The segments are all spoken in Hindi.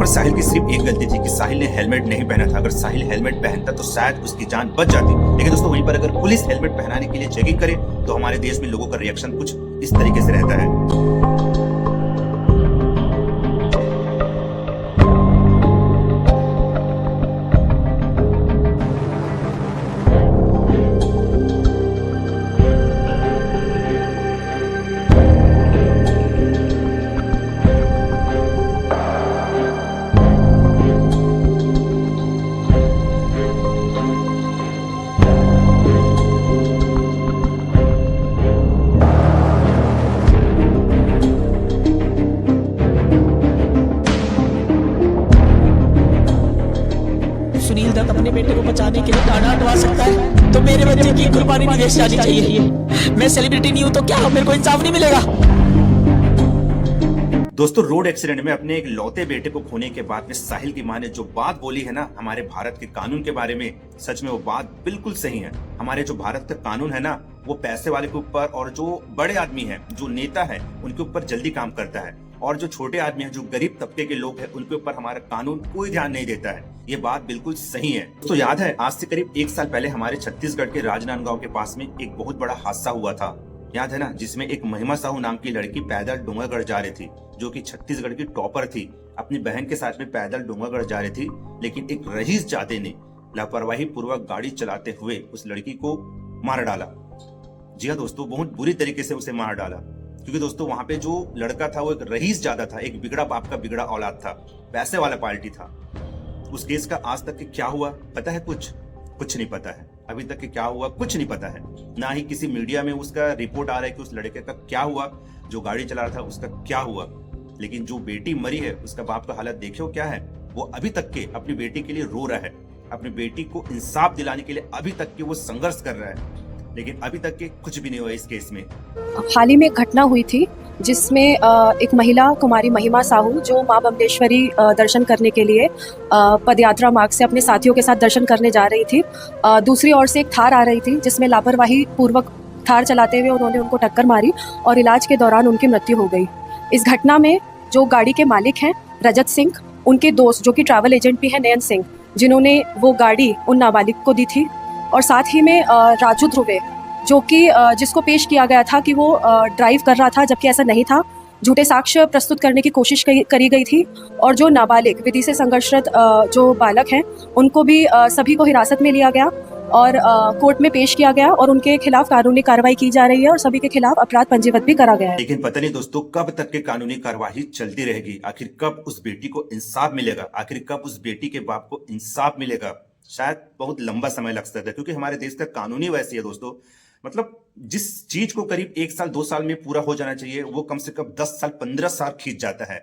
पर साहिल की सिर्फ एक गलती थी कि साहिल ने हेलमेट नहीं पहना था। अगर साहिल हेलमेट पहनता तो शायद उसकी जान बच जाती। लेकिन दोस्तों वहीं पर अगर पुलिस हेलमेट पहनाने के लिए चेकिंग करे तो हमारे देश में लोगों का रिएक्शन कुछ इस तरीके से रहता है। सुनील दत्त अपने बेटे को बचाने के लिए टाड़ा हटवा सकता है तो मेरे बच्चे की कुर्बानी नहीं देश जानी चाहिए। मैं सेलिब्रिटी नहीं हूं तो क्या मेरे को इंसाफ नहीं मिलेगा? दोस्तों रोड एक्सीडेंट में अपने एक लौते बेटे को खोने के बाद में साहिल की मां ने जो बात बोली है ना हमारे भारत के कानून के बारे में, सच में वो बात बिल्कुल सही है। हमारे जो भारत का कानून है ना वो पैसे वाले के ऊपर और जो बड़े आदमी है, जो नेता है, उनके ऊपर जल्दी काम करता है, और जो छोटे आदमी है, जो गरीब तबके के लोग हैं, उनके ऊपर हमारा कानून कोई ध्यान नहीं देता है। ये बात बिल्कुल सही है। तो याद है आज से करीब 1 साल पहले हमारे छत्तीसगढ़ के राजनांदगांव के पास में एक बहुत बड़ा हादसा हुआ था, याद है ना, जिसमें एक महिमा साहू नाम की लड़की पैदल डोंगरगढ़ जा रही थी, जो कि छत्तीसगढ़ की टॉपर थी। अपनी बहन के साथ में पैदल डोंगरगढ़ जा रही थी, लेकिन एक रईस जादे ने लापरवाही पूर्वक गाड़ी चलाते हुए उस लड़की को मार डाला। जी हाँ दोस्तों, बहुत बुरी तरीके से उसे मार डाला। क्योंकि दोस्तों वहां पे जो लड़का था वो एक रईस जादा था, एक बिगड़ा बाप का बिगड़ा औलाद था, पैसे वाला पार्टी था। उस केस का आज तक के क्या हुआ पता है? कुछ नहीं पता है। अभी तक के क्या हुआ कुछ नहीं पता है। ना ही किसी मीडिया में उसका रिपोर्ट आ रहा है कि उस लड़के का क्या हुआ, जो गाड़ी चला रहा था उसका क्या हुआ। लेकिन जो बेटी मरी है उसका बाप का हालत देखो क्या है। वो अभी तक के अपनी बेटी के लिए रो रहा है, अपनी बेटी को इंसाफ दिलाने के लिए अभी तक के वो संघर्ष कर रहा है, लेकिन अभी तक के कुछ भी नहीं हुआ इस केस में। हाल ही में एक घटना हुई थी जिसमें एक महिला कुमारी महिमा साहू जो मां बमलेश्वरी दर्शन करने के लिए पदयात्रा मार्ग से अपने साथियों के साथ दर्शन करने जा रही थी। दूसरी ओर से एक थार आ रही थी जिसमें लापरवाही पूर्वक थार चलाते हुए उन्होंने उनको टक्कर मारी और इलाज के दौरान उनकी मृत्यु हो गई। इस घटना में जो गाड़ी के मालिक हैं रजत सिंह, उनके दोस्त जो कि ट्रैवल एजेंट भी हैं नयन सिंह, जिन्होंने वो गाड़ी उन नाबालिग को दी थी, और साथ ही में राजू ध्रुवे जो कि जिसको पेश किया गया था कि वो ड्राइव कर रहा था, जबकि ऐसा नहीं था। झूठे साक्ष्य प्रस्तुत करने की कोशिश करी गई थी, और जो नाबालिग विधि से संघर्षरत जो बालक हैं उनको भी सभी को हिरासत में लिया गया और कोर्ट में पेश किया गया और उनके खिलाफ कानूनी कार्रवाई की जा रही है और सभी के खिलाफ अपराध पंजीबद्ध भी करा गया है। लेकिन पता नहीं दोस्तों कब तक के कानूनी कार्रवाई चलती रहेगी। आखिर कब उस बेटी को इंसाफ मिलेगा, आखिर कब उस बेटी के बाप को इंसाफ मिलेगा? शायद बहुत लंबा समय लग सकता है, क्योंकि हमारे देश का कानून ही वैसी है दोस्तों। मतलब जिस चीज को करीब 1 साल 2 साल में पूरा हो जाना चाहिए वो कम से कम 10 साल 15 साल खींच जाता है।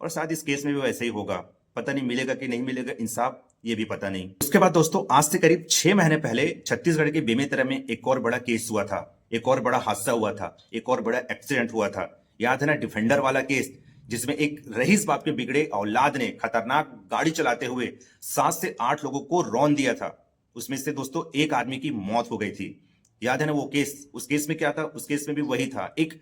और शायद इस केस में भी वैसे ही होगा। पता नहीं मिलेगा कि नहीं मिलेगा इंसाफ, ये भी पता नहीं। उसके बाद दोस्तों आज से करीब 6 महीने पहले छत्तीसगढ़ के बेमेतरा में एक और बड़ा केस हुआ था, एक और बड़ा हादसा हुआ था, एक और बड़ा एक्सीडेंट हुआ था। याद है ना डिफेंडर वाला केस, जिसमें एक रईस बाप के बिगड़े औलाद ने खतरनाक गाड़ी चलाते हुए 7 से 8 लोगों को रौंद दिया था। उसमें से दोस्तों एक आदमी की मौत हो गई थी। याद है ना वो केस? उस केस में क्या था? उस केस में भी वही था, एक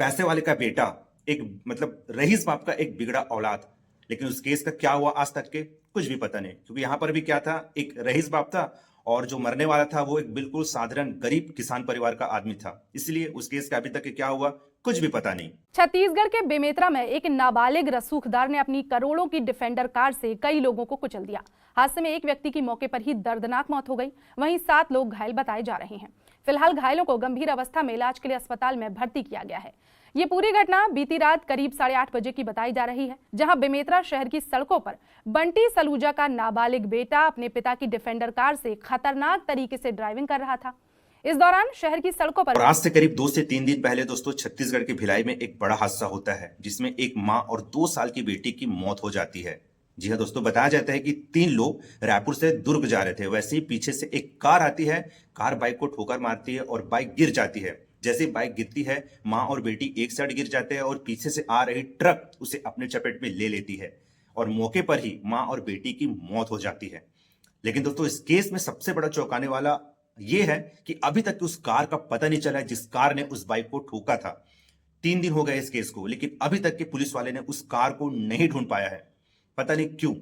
पैसे वाले का बेटा, एक मतलब रईस बाप का एक बिगड़ा औलाद। लेकिन उस केस का क्या हुआ आज तक के कुछ भी पता नहीं, क्योंकि यहां पर भी क्या था, एक रईस बाप था और जो मरने वाला था वो एक बिल्कुल साधारण गरीब किसान परिवार का आदमी था। इसलिए उस केस का अभी तक के क्या हुआ कुछ भी पता नहीं। छत्तीसगढ़ के बेमेतरा में एक नाबालिग रसूखदार ने अपनी करोड़ों की डिफेंडर कार से कई लोगों को कुचल दिया। हादसे में एक व्यक्ति की मौके पर ही दर्दनाक मौत हो गई, वहीं 7 लोग घायल बताए जा रहे हैं। फिलहाल घायलों को गंभीर अवस्था में इलाज के लिए अस्पताल में भर्ती किया गया है। ये पूरी घटना बीती रात करीब 8:30 बजे की बताई जा रही है, जहां बेमेतरा शहर की सड़कों पर बंटी सलूजा का नाबालिग बेटा अपने पिता की डिफेंडर कार से खतरनाक तरीके से ड्राइविंग कर रहा था। इस दौरान शहर की सड़कों पर आज से करीब 2 से 3 दिन पहले दोस्तों छत्तीसगढ़ के भिलाई में एक बड़ा हादसा होता है, जिसमें एक मां और 2 साल की बेटी की मौत हो जाती है। जी हाँ दोस्तों, बताया जाता है कि 3 लोग रायपुर से दुर्ग जा रहे थे। वैसे ही पीछे से एक कार आती है, कार बाइक को ठोकर मारती है और बाइक गिर जाती है। जैसे बाइक गिरती है मां और बेटी एक साइड गिर जाते हैं और पीछे से आ रही ट्रक उसे अपने चपेट में ले लेती है और मौके पर ही मां और बेटी की मौत हो जाती है। लेकिन दोस्तों इस केस में सबसे बड़ा चौंकाने वाला ये है कि अभी तक उस कार का पता नहीं चला है जिस कार ने उस बाइक को ठोका था। 3 दिन हो गए इस केस को, लेकिन अभी तक के पुलिस वाले ने उस कार को नहीं ढूंढ पाया है। पता नहीं क्यों।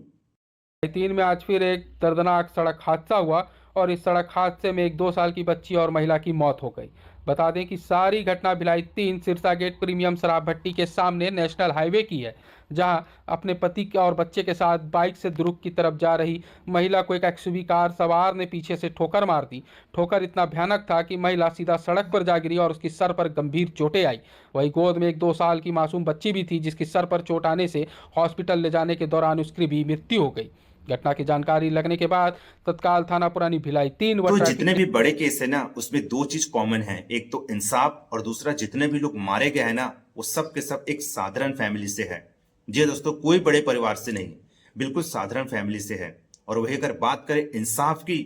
3 में आज फिर एक दर्दनाक सड़क हादसा हुआ और इस सड़क हादसे में एक 2 साल की बच्ची और महिला की मौत हो गई। बता दें कि सारी घटना भिलाई 3 सिरसा गेट प्रीमियम शराब भट्टी के सामने नेशनल हाईवे की है, जहां अपने पति और बच्चे के साथ बाइक से दुर्ग की तरफ जा रही महिला को एक एक्सयूवी कार सवार ने पीछे से ठोकर मार दी। ठोकर इतना भयानक था कि महिला सीधा सड़क पर जा गिरी और उसकी सर पर गंभीर चोटें आई। वहीं गोद में एक 2 साल की मासूम बच्ची भी थी, जिसकी सर पर चोट आने से हॉस्पिटल ले जाने के दौरान उसकी भी मृत्यु हो गई। घटना की जानकारी लगने के बाद तत्काल थाना पुरानी भिलाई 3 तो जितने भी बड़े केस है ना, उसमें 2 चीज कॉमन है, एक तो इंसाफ और दूसरा जितने भी लोग मारे गए हैं ना, वो सब के सब एक साधारण फैमिली से है। जी दोस्तों, कोई बड़े परिवार से नहीं, बिल्कुल साधारण फैमिली से है। और वही अगर बात करें इंसाफ की,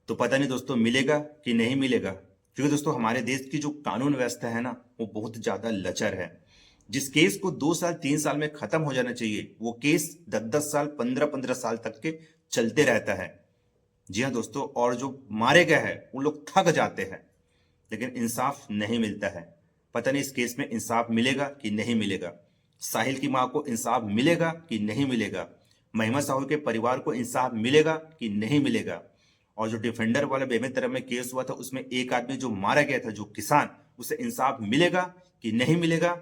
तो पता नहीं दोस्तों मिलेगा कि नहीं मिलेगा, क्योंकि दोस्तों हमारे देश की जो कानून व्यवस्था है ना, वो बहुत ज्यादा लचर है। जिस केस को 2 साल 3 साल में खत्म हो जाना चाहिए, वो केस 10-10 साल 15-15 साल तक के चलते रहता है। जी हाँ दोस्तों, और जो मारे गए हैं वो लोग थक जाते हैं, लेकिन इंसाफ नहीं मिलता है। पता नहीं इस केस में इंसाफ मिलेगा कि नहीं मिलेगा। साहिल की मां को इंसाफ मिलेगा कि नहीं मिलेगा। महिमा साहू के परिवार को इंसाफ मिलेगा कि नहीं मिलेगा। और जो डिफेंडर वाला बेमेतरफ में केस हुआ था, उसमें एक आदमी जो मारा गया था, जो किसान, उसे इंसाफ मिलेगा कि नहीं मिलेगा,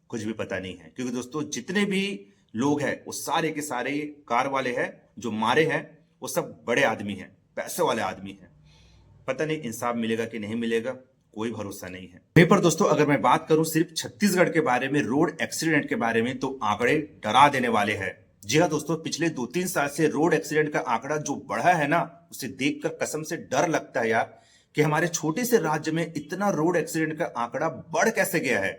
कुछ भी पता नहीं है। क्योंकि दोस्तों जितने भी लोग हैं वो सारे के सारे कार वाले हैं, जो मारे हैं वो सब बड़े आदमी हैं, पैसे वाले आदमी हैं। पता नहीं इंसाफ मिलेगा कि नहीं मिलेगा, कोई भरोसा नहीं है। वहीं पर दोस्तों अगर मैं बात करूं सिर्फ छत्तीसगढ़ के बारे में, रोड एक्सीडेंट के बारे में, तो आंकड़े डरा देने वाले हैं। जी हाँ दोस्तों, पिछले 2-3 साल से रोड एक्सीडेंट का आंकड़ा जो बढ़ा है ना, उसे देखकर कसम से डर लगता है यार, कि हमारे छोटे से राज्य में इतना रोड एक्सीडेंट का आंकड़ा बढ़ कैसे गया है।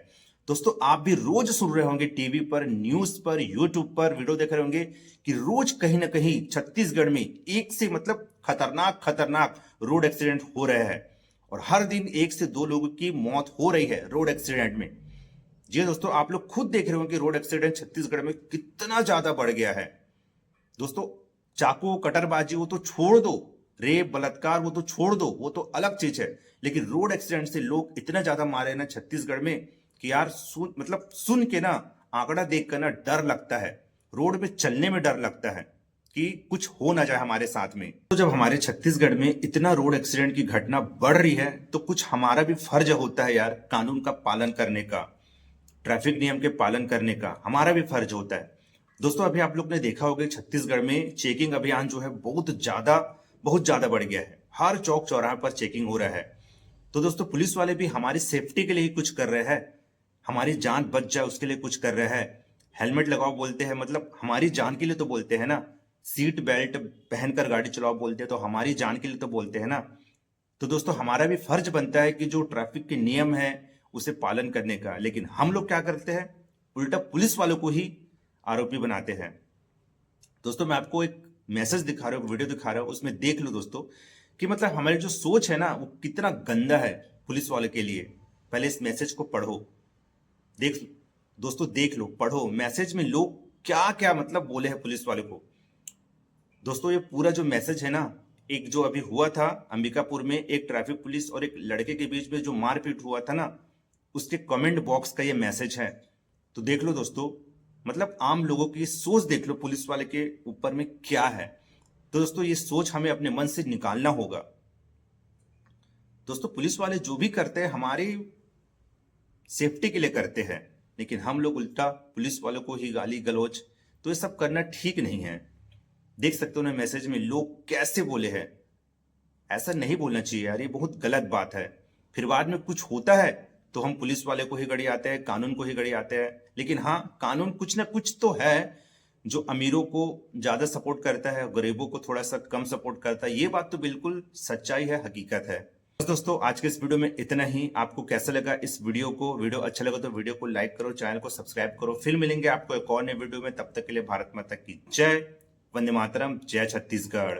दोस्तों आप भी रोज सुन रहे होंगे टीवी पर, न्यूज पर, यूट्यूब पर वीडियो देख रहे होंगे कि रोज कहीं ना कहीं छत्तीसगढ़ में एक से मतलब खतरनाक रोड एक्सीडेंट हो रहे हैं, और हर दिन 1 से 2 लोगों की मौत हो रही है रोड एक्सीडेंट में। जी दोस्तों, आप लोग खुद देख रहे होंगे कि रोड एक्सीडेंट छत्तीसगढ़ में कितना ज्यादा बढ़ गया है। दोस्तों चाकू कटरबाजी वो तो छोड़ दो, रेप बलात्कार वो तो छोड़ दो, वो तो अलग चीज है, लेकिन रोड एक्सीडेंट से लोग इतना ज्यादा मारे ना छत्तीसगढ़ में कि यार सुन के ना, आंकड़ा देख कर ना डर लगता है। रोड में चलने में डर लगता है कि कुछ हो ना जाए हमारे साथ में। तो जब हमारे छत्तीसगढ़ में इतना रोड एक्सीडेंट की घटना बढ़ रही है, तो कुछ हमारा भी फर्ज होता है यार, कानून का पालन करने का, ट्रैफिक नियम के पालन करने का हमारा भी फर्ज होता है। दोस्तों अभी आप लोग ने देखा होगा छत्तीसगढ़ में चेकिंग अभियान जो है बहुत ज्यादा बढ़ गया है। हर चौक चौराहे पर चेकिंग हो रहा है। तो दोस्तों पुलिस वाले भी हमारी सेफ्टी के लिए कुछ कर रहे हैं, हमारी जान बच जाए उसके लिए कुछ कर रहे हैं। हेलमेट लगाओ बोलते हैं, मतलब हमारी जान के लिए तो बोलते हैं ना। सीट बेल्ट पहनकर गाड़ी चलाओ बोलते हैं, तो हमारी जान के लिए तो बोलते हैं ना। तो दोस्तों हमारा भी फर्ज बनता है कि जो ट्रैफिक के नियम है उसे पालन करने का, लेकिन हम लोग क्या करते हैं, उल्टा पुलिस वालों को ही आरोपी बनाते हैं। दोस्तों मैं आपको एक मैसेज दिखा रहा हूँ, वीडियो दिखा रहा हूँ, उसमें देख लो दोस्तों कि मतलब हमारी जो सोच है ना वो कितना गंदा है पुलिस वाले के लिए। पहले इस मैसेज को पढ़ो, देख लो, पढ़ो मैसेज में लोग क्या क्या मतलब बोले हैं पुलिस वाले को। दोस्तों ये पूरा जो मैसेज है ना, एक जो अभी हुआ था अंबिकापुर में, एक ट्रैफिक पुलिस और एक लड़के के बीच में जो मारपीट हुआ था ना, उसके कमेंट बॉक्स का ये मैसेज है। तो देख लो दोस्तों, मतलब आम लोगों की सोच देख लो पुलिस वाले के ऊपर में क्या है। तो दोस्तों ये सोच हमें अपने मन से निकालना होगा। दोस्तों पुलिस वाले जो भी करते हैं हमारी सेफ्टी के लिए करते हैं, लेकिन हम लोग उल्टा पुलिस वालों को ही गाली गलौज, तो ये सब करना ठीक नहीं है। देख सकते हो ना मैसेज में लोग कैसे बोले हैं। ऐसा नहीं बोलना चाहिए यार, ये बहुत गलत बात है। फिर बाद में कुछ होता है तो हम पुलिस वाले को ही गड़ी आते हैं, कानून को ही गड़ी आते हैं। लेकिन हाँ, कानून कुछ ना कुछ तो है जो अमीरों को ज्यादा सपोर्ट करता है, गरीबों को थोड़ा सा कम सपोर्ट करता है। ये बात तो बिल्कुल सच्चाई है, हकीकत है। दोस्तों आज के इस वीडियो में इतना ही। आपको कैसा लगा इस वीडियो को? वीडियो अच्छा लगा तो वीडियो को लाइक करो, चैनल को सब्सक्राइब करो। फिर मिलेंगे आपको एक और नए वीडियो में, तब तक के लिए भारत माता की जय, वंदे मातरम, जय छत्तीसगढ़।